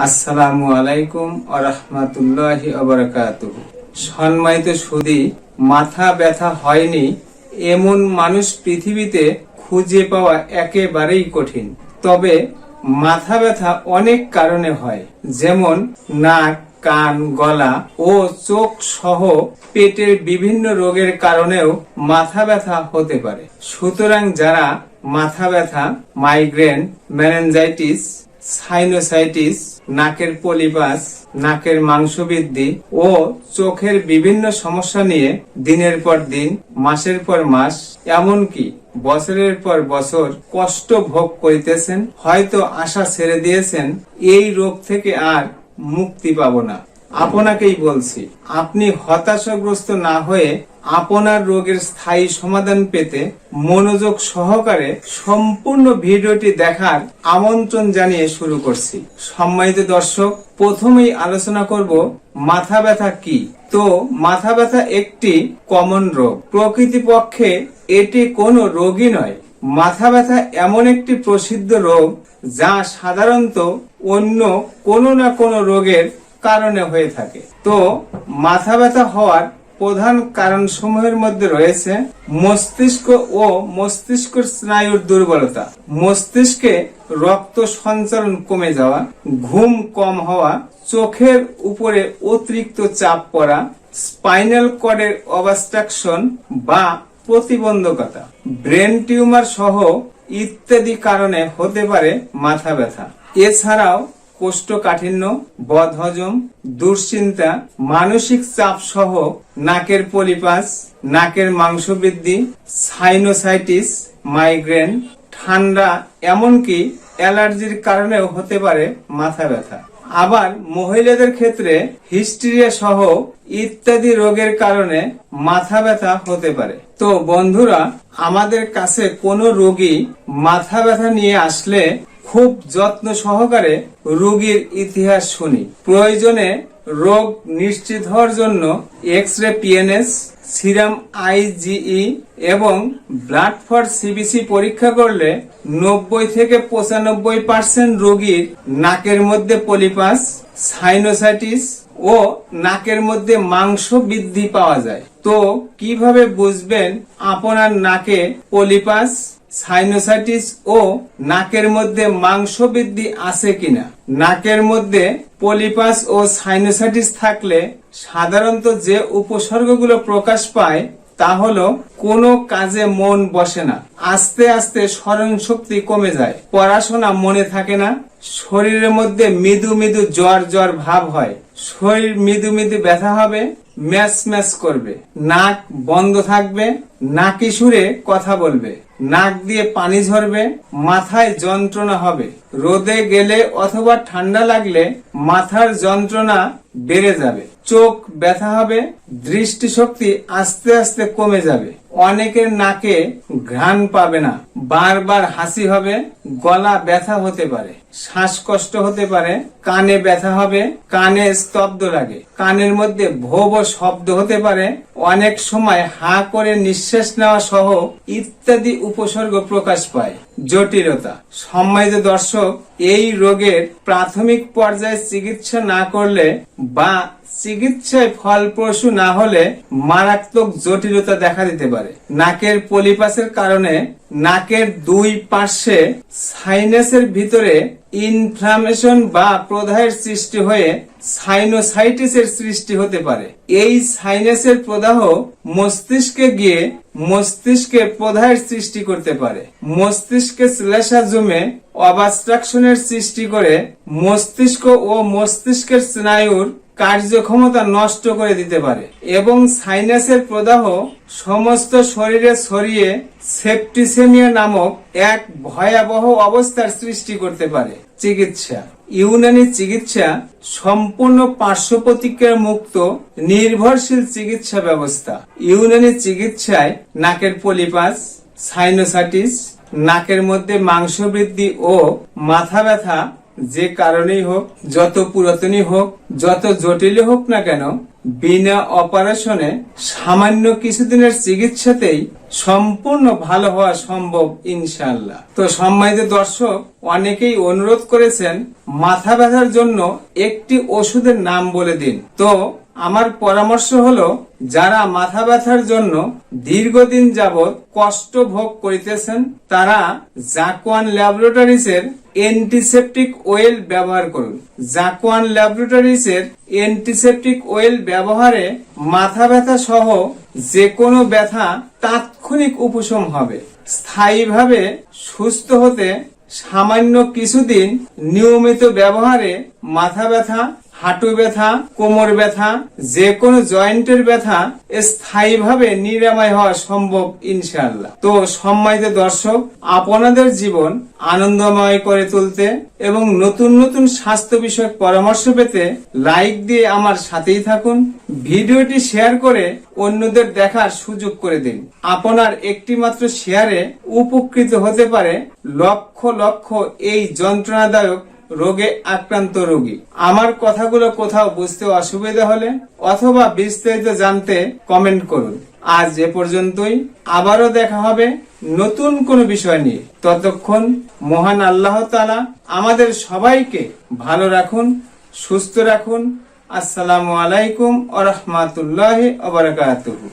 আসসালামু আলাইকুম ওয়া রাহমাতুল্লাহি ওয়া বারাকাতুহু। সম্মানিত সুধী, মাথা ব্যথা হয়নি এমন মানুষ পৃথিবীতে খুঁজে পাওয়া একেবারেই কঠিন। তবে মাথা ব্যথা অনেক কারণে হয়, যেমন নাক, কান, গলা ও চোখ সহ পেটের বিভিন্ন রোগের কারণেও মাথা ব্যথা হতে পারে। সুতরাং যারা মাথা ব্যথা, মাইগ্রেন, মেনিনজাইটিস, সাইনোসাইটিস, নাকের পলিপাস, নাকের মাংসবৃদ্ধি ও চোখের বিভিন্ন সমস্যা নিয়ে দিনের পর দিন, মাসের পর মাস, এমনকি বছরের পর বছর কষ্ট ভোগ করিতেছেন, হয়তো আশা ছেড়ে দিয়েছেন এই রোগ থেকে আর মুক্তি পাবো না, আপনাকেই বলছি, আপনি হতাশাগ্রস্ত না হয়ে আপনার রোগের স্থায়ী সমাধান পেতে মনোযোগ সহকারে সম্পূর্ণ ভিডিওটি দেখার আমন্ত্রণ জানিয়ে শুরু করছি। সম্মানিত দর্শক, প্রথমেই আলোচনা করব মাথা ব্যথা কি। তো মাথা ব্যথা একটি কমন রোগ। প্রকৃতপক্ষে এটি কোনো রোগই নয়। মাথা ব্যথা এমন একটি প্রসিদ্ধ রোগ যা সাধারণত অন্য কোনো না কোনো রোগের কারণে হয়ে থাকে। তো মাথা ব্যথা হওয়ার প্রধান কারণসমূহের মধ্যে রয়েছে মস্তিষ্ক ও মস্তিষ্ক স্নায়ুর দুর্বলতা, মস্তিষ্কে রক্ত সঞ্চালন কমে যাওয়া, ঘুম কম হওয়া, চোখের উপরে অতিরিক্ত চাপ পড়া, স্পাইনাল কর্ডের অবস্ট্রাকশন বা প্রতিবন্ধকতা, ব্রেন টিউমার সহ ইত্যাদি কারণে হতে পারে মাথা ব্যথা। এছাড়াও কোষ্ঠকাঠিন্য, বদহজম, দুশ্চিন্তা, মানসিক চাপ সহ নাকের পলিপাস, নাকের মাংসবৃদ্ধি, সাইনোসাইটিস, মাইগ্রেন, ঠান্ডা, এমনকি অ্যালার্জির কারণেও হতে পারে মাথা ব্যথা। আবার মহিলাদের ক্ষেত্রে হিস্টেরিয়া সহ ইত্যাদি রোগের কারণে মাথা ব্যথা হতে পারে। তো বন্ধুরা, আমাদের কাছে কোনো রোগী মাথা ব্যথা নিয়ে আসলে খুব যত্ন সহকারে রোগীর ইতিহাস শুনি। প্রয়োজনে রোগ নিশ্চিত হওয়ার জন্য এক্স-রে পিএনএস, সিরাম আইজিই এবং ব্লাড ফর সিবিসি পরীক্ষা করলে 90 থেকে 95% রোগীর নাকের মধ্যে পলিপাস, সাইনোসাইটিস ও নাকের মধ্যে মাংস বৃদ্ধি পাওয়া যায়। তো কিভাবে বুঝবেন আপনার নাকে পলিপাস, সাইনোসাইটিস ও নাকের মধ্যে মাংস বৃদ্ধি আছে কিনা? নাকের মধ্যে পলিপাস ও সাইনোসাইটিস থাকলে সাধারণত যে উপসর্গগুলো প্রকাশ পায় তা হলো কোনো কাজে মন বসে না, আস্তে আস্তে স্মরণ শক্তি কমে যায়, পড়াশোনা মনে থাকে না, শরীরের মধ্যে মৃদু মৃদু জ্বর জ্বর ভাব হয়, শরীর মৃদু মৃদু ব্যথা হবে, ম্যাচ ম্যাচ করবে, নাক বন্ধ থাকবে, নাকি সুরে কথা বলবে, নাক দিয়ে পানি ঝরবে, মাথায় যন্ত্রণা হবে, রোদে গেলে অথবা ঠান্ডা লাগলে মাথার যন্ত্রণা বেড়ে যাবে, চোখ ব্যথা হবে, দৃষ্টিশক্তি আস্তে আস্তে কমে যাবে, অনেকের নাকে ঘ্রাণ পাবে না, বারবার হাসি হবে, গলা ব্যথা হতে পারে, শ্বাসকষ্ট হতে পারে, কানে ব্যথা হবে, কানে স্তব্ধ লাগে, কানের মধ্যে ভো ভো শব্দ হতে পারে, অনেক সময় হা করে নিঃশ্বাস নেওয়া সহ ইত্যাদি উপসর্গ প্রকাশ পায়। জটিলতা। সম্মানিত দর্শক, এই রোগের প্রাথমিক পর্যায়ে চিকিৎসা না করলে বা চিকিৎসায় ফলপ্রসূ না হলে মারাত্মক জটিলতা দেখা দিতে পারে। নাকের পলিপাসের কারণে নাকের দুই পার্শ্বে সাইনাসের ভিতরে ইনফ্লামেশন বা প্রদাহের সৃষ্টি হয়ে সাইনোসাইটিসের সৃষ্টি হতে পারে। এই সাইনাসের প্রদাহ মস্তিষ্কে গিয়ে মস্তিষ্কে প্রদাহের সৃষ্টি করতে পারে, মস্তিষ্কে শ্লেষ্মা জমে অবস্ট্রাকশনের সৃষ্টি করে মস্তিষ্ক ও মস্তিষ্কের স্নায়ুর কার্যক্ষমতা নষ্ট করে দিতে পারে এবং সাইনাসের প্রদাহ সমস্ত শরীরে ছড়িয়ে সেপ্টিসেমিয়া নামক এক ভয়াবহ অবস্থার সৃষ্টি করতে পারে। চিকিৎসা। ইউনানি চিকিৎসা সম্পূর্ণ পার্শ্ব প্রতিক্রিয়া মুক্ত নির্ভরশীল চিকিৎসা ব্যবস্থা। ইউনানি চিকিৎসায় নাকের পলিপাস, সাইনোসাইটিস, নাকের মধ্যে মাংস বৃদ্ধি ও মাথা ব্যথা যে কারণেই হোক, যত পুরাতনই হোক, যত জটিল হোক না কেন, বিনা অপারেশনে সামান্য কিছুদিনের চিকিৎসাতেই সম্পূর্ণ ভালো হওয়া সম্ভব ইনশাআল্লাহ। তো সম্মানিত দর্শক, অনেকেই অনুরোধ করেছেন মাথা ব্যথার জন্য একটি ওষুধের নাম বলে দিন। তো আমার পরামর্শ হলো, যারা মাথা ব্যথার জন্য দীর্ঘদিন যাবৎ কষ্ট ভোগ করিতেছেন তারা জাকওয়ান ল্যাবরেটরিজ এর অ্যান্টিসেপটিক অয়েল ব্যবহার করুন। জাকওয়ান ল্যাবরেটরিজ এর অ্যান্টিসেপটিক অয়েল ব্যবহারে মাথা ব্যথা সহ যে কোনো ব্যথা তাৎক্ষণিক উপশম হবে। স্থায়ীভাবে সুস্থ হতে সামান্য কিছুদিন নিয়মিত ব্যবহারে মাথা ব্যথা, হাঁটু ব্যথা, কোমর ব্যথা, যে কোনো জয়েন্টের ব্যথা স্থায়ীভাবে নিরাময় হওয়া সম্ভব ইনশাআল্লাহ। তো সম্মানিত দর্শক, আপনাদের জীবন আনন্দময় করে তুলতে এবং নতুন নতুন স্বাস্থ্য বিষয়ক পরামর্শ পেতে লাইক দিয়ে আমার সাথেই থাকুন। ভিডিওটি শেয়ার করে অন্যদের দেখার সুযোগ করে দিন। আপনার একটি মাত্র শেয়ারে উপকৃত হতে পারে লক্ষ লক্ষ এই যন্ত্রণাদায়ক রোগে আক্রান্ত রোগী। আমার কথাগুলো কোথাও বুঝতে অসুবিধা হলে অথবা বিস্তারিত জানতে কমেন্ট করুন। আজ এ পর্যন্তই, আবারও দেখা হবে নতুন কোনো বিষয় নিয়ে। ততক্ষণ মহান আল্লাহ তাআলা আমাদের সবাইকে ভালো রাখুন, সুস্থ রাখুন। আসসালামু আলাইকুম ওয়া রাহমাতুল্লাহি ওয়া বারাকাতুহু।